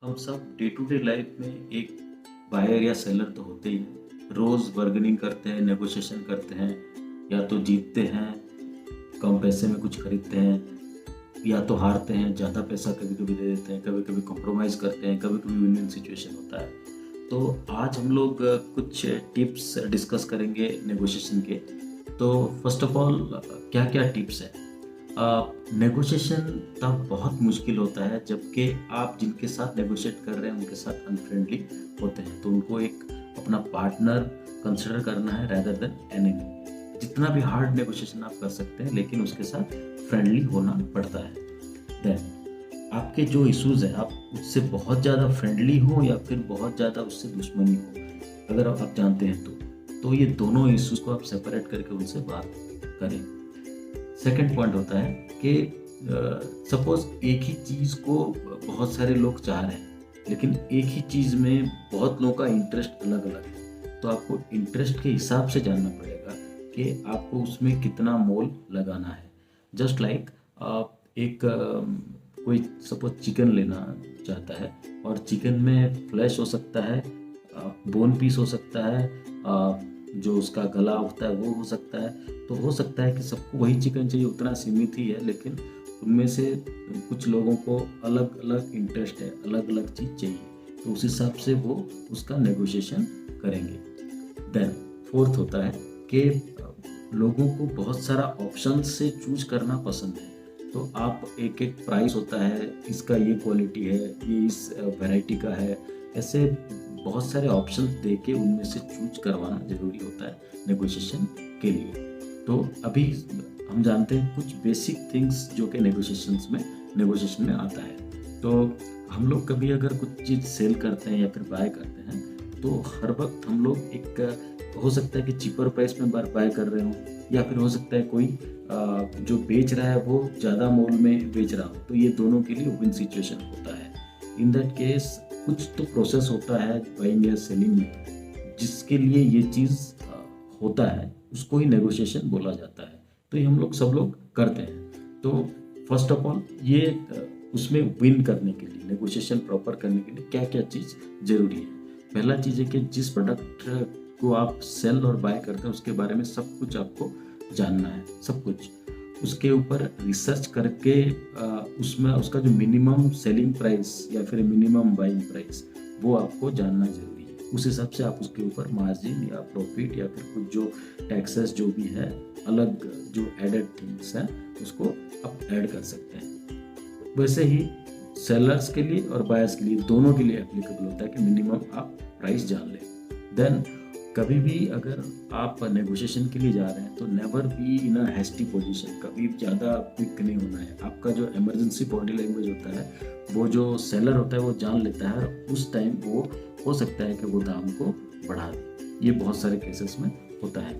हम सब day to day life में एक बायर या सेलर तो होते ही हैं। रोज़ बार्गेनिंग करते हैं, नेगोशिएशन करते हैं, या तो जीतते हैं, कम पैसे में कुछ खरीदते हैं, या तो हारते हैं, ज़्यादा पैसा कभी कभी दे देते हैं, कभी कभी कॉम्प्रोमाइज़ करते हैं, कभी कभी विन विन सिचुएशन होता है। तो आज हम लोग कुछ टिप्स डिस्कस करेंगे नेगोशिएशन के। तो फर्स्ट ऑफ ऑल, क्या क्या टिप्स हैं? नेगोशिएशन तब बहुत मुश्किल होता है जबकि आप जिनके साथ नेगोशिएट कर रहे हैं उनके साथ अनफ्रेंडली होते हैं, तो उनको एक अपना पार्टनर कंसिडर करना है रैदर देन एनिमी। जितना भी हार्ड नेगोशिएशन आप कर सकते हैं, लेकिन उसके साथ फ्रेंडली होना पड़ता है। देन आपके जो इश्यूज हैं, आप उससे बहुत ज़्यादा फ्रेंडली हो या फिर बहुत ज़्यादा उससे दुश्मनी हो, अगर आप जानते हैं तो ये दोनों इश्यूज को आप सेपरेट करके उनसे बात करें। सेकंड पॉइंट होता है कि सपोज एक ही चीज़ को बहुत सारे लोग चाह रहे हैं, लेकिन एक ही चीज़ में बहुत लोगों का इंटरेस्ट अलग अलग है। तो आपको इंटरेस्ट के हिसाब से जानना पड़ेगा कि आपको उसमें कितना मोल लगाना है। जस्ट लाइक एक कोई सपोज चिकन लेना चाहता है, और चिकन में फ्लैश हो सकता है, बोन पीस हो सकता है, जो उसका गला होता है वो हो सकता है। तो हो सकता है कि सबको वही चिकन चाहिए, उतना सीमित ही है, लेकिन उनमें से कुछ लोगों को अलग अलग इंटरेस्ट है, अलग अलग चीज़ चाहिए, तो उस हिसाब से वो उसका नेगोशिएशन करेंगे। देन फोर्थ होता है कि लोगों को बहुत सारा ऑप्शन से चूज करना पसंद है। तो आप एक एक प्राइस होता है, इसका ये क्वालिटी है, ये इस वैरायटी का है, ऐसे बहुत सारे ऑप्शन दे के उनमें से चूज करवाना ज़रूरी होता है नेगोशिएशन के लिए। तो अभी हम जानते हैं कुछ बेसिक थिंग्स जो कि नेगोशिएशन में आता है। तो हम लोग कभी अगर कुछ चीज़ सेल करते हैं या फिर बाय करते हैं, तो हर वक्त हम लोग एक हो सकता है कि चीपर प्राइस में बाय कर रहे हो, या फिर हो सकता है कोई जो बेच रहा है वो ज़्यादा मोल में बेच रहा हो। तो ये दोनों के लिए विन सिचुएशन होता है। इन दैट केस कुछ तो प्रोसेस होता है बाइंग या सेलिंग में, जिसके लिए ये चीज़ होता है, उसको ही नेगोशिएशन बोला जाता है। तो ये हम लोग सब लोग करते हैं। तो फर्स्ट ऑफ ऑल ये उसमें विन करने के लिए, नेगोशिएशन प्रॉपर करने के लिए क्या क्या चीज़ ज़रूरी है। पहला चीज़ है कि जिस प्रोडक्ट को आप सेल और बाय करते हैं उसके बारे में सब कुछ आपको जानना है, सब कुछ। उसके ऊपर रिसर्च करके उसमें उसका जो मिनिमम सेलिंग प्राइस या फिर मिनिमम बाइंग प्राइस वो आपको जानना जरूरी है। उस हिसाब से आप उसके ऊपर मार्जिन या प्रॉफिट या फिर कुछ जो टैक्सेस जो भी है, अलग जो एडेड थिंग्स हैं, उसको आप ऐड कर सकते हैं। वैसे ही सेलर्स के लिए और बायर्स के लिए, दोनों के लिए एप्लीकेबल होता है कि मिनिमम आप प्राइस जान लें। देन कभी भी अगर आप नेगोशिएशन के लिए जा रहे हैं तो never be in a hasty position, कभी ज़्यादा क्विक नहीं होना है। आपका जो इमरजेंसी बॉडी लैंग्वेज होता है वो जो सेलर होता है वो जान लेता है, और उस टाइम वो हो सकता है कि वो दाम को बढ़ा दे। ये बहुत सारे केसेस में होता है।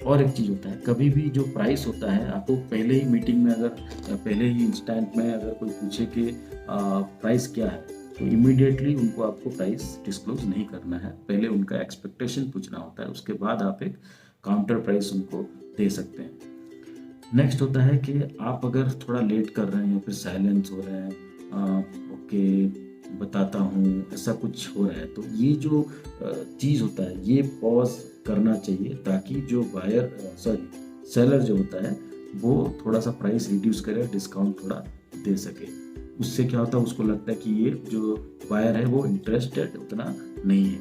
और एक चीज़ होता है, कभी भी जो प्राइस होता है, आपको पहले ही मीटिंग में अगर पहले ही इंस्टेंट में अगर कोई पूछे कि प्राइस क्या है, तो इमीडिएटली उनको आपको प्राइस डिस्क्लोज नहीं करना है। पहले उनका एक्सपेक्टेशन पूछना होता है, उसके बाद आप एक काउंटर प्राइस उनको दे सकते हैं। नेक्स्ट होता है कि आप अगर थोड़ा लेट कर रहे हैं या फिर साइलेंस हो रहे हैं, ओके बताता हूँ, ऐसा कुछ हो रहा है, तो ये जो चीज़ होता है ये पॉज करना चाहिए, ताकि जो सेलर जो होता है वो थोड़ा सा प्राइस रिड्यूस करे, डिस्काउंट थोड़ा दे सके। उससे क्या होता है, उसको लगता है कि ये जो बायर है वो इंटरेस्टेड उतना नहीं है।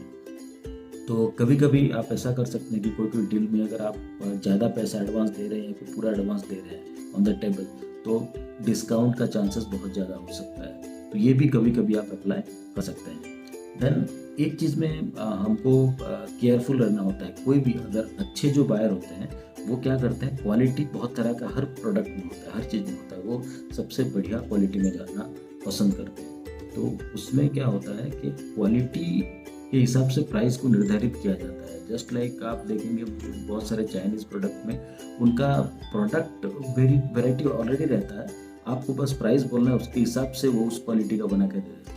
तो कभी कभी आप ऐसा कर सकते हैं कि कोई कोई डील में अगर आप ज़्यादा पैसा एडवांस दे रहे हैं, फिर पूरा एडवांस दे रहे हैं ऑन द टेबल, तो डिस्काउंट का चांसेस बहुत ज़्यादा हो सकता है। तो ये भी कभी कभी आप अप्लाई कर सकते हैं। देन एक चीज़ में हमको केयरफुल रहना होता है। कोई भी अगर अच्छे जो बायर होते हैं वो क्या करते हैं, क्वालिटी बहुत तरह का हर प्रोडक्ट में होता है, हर चीज़ में होता है, वो सबसे बढ़िया क्वालिटी में जाना पसंद करते हैं। तो उसमें क्या होता है कि क्वालिटी के हिसाब से प्राइस को निर्धारित किया जाता है। जस्ट लाइक आप देखेंगे बहुत सारे चाइनीज़ प्रोडक्ट में उनका प्रोडक्ट वेराइटी ऑलरेडी रहता है, आपको बस प्राइस बोलना है, उसके हिसाब से वो उस क्वालिटी का बना के दे देते हैं।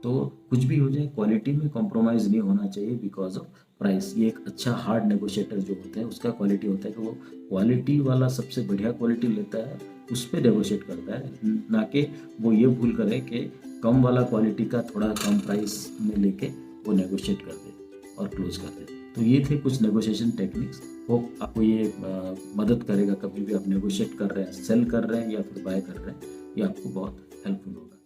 तो कुछ भी हो जाए, क्वालिटी में कॉम्प्रोमाइज़ नहीं होना चाहिए बिकॉज ऑफ प्राइस। ये एक अच्छा हार्ड नेगोशिएटर जो होता है उसका क्वालिटी होता है कि वो क्वालिटी वाला सबसे बढ़िया क्वालिटी लेता है, उस पर नेगोशिएट करता है, ना कि वो ये भूल करे कि कम वाला क्वालिटी का थोड़ा कम प्राइस में लेके वो नेगोशिएट कर दे और क्लोज कर दे। तो ये थे कुछ नेगोशिएशन टेक्निक्स। होप आपको ये मदद करेगा, कभी भी आप नेगोशिएट कर रहे हैं, सेल कर रहे हैं या फिर बाय कर रहे हैं, ये आपको बहुत हेल्पफुल होगा।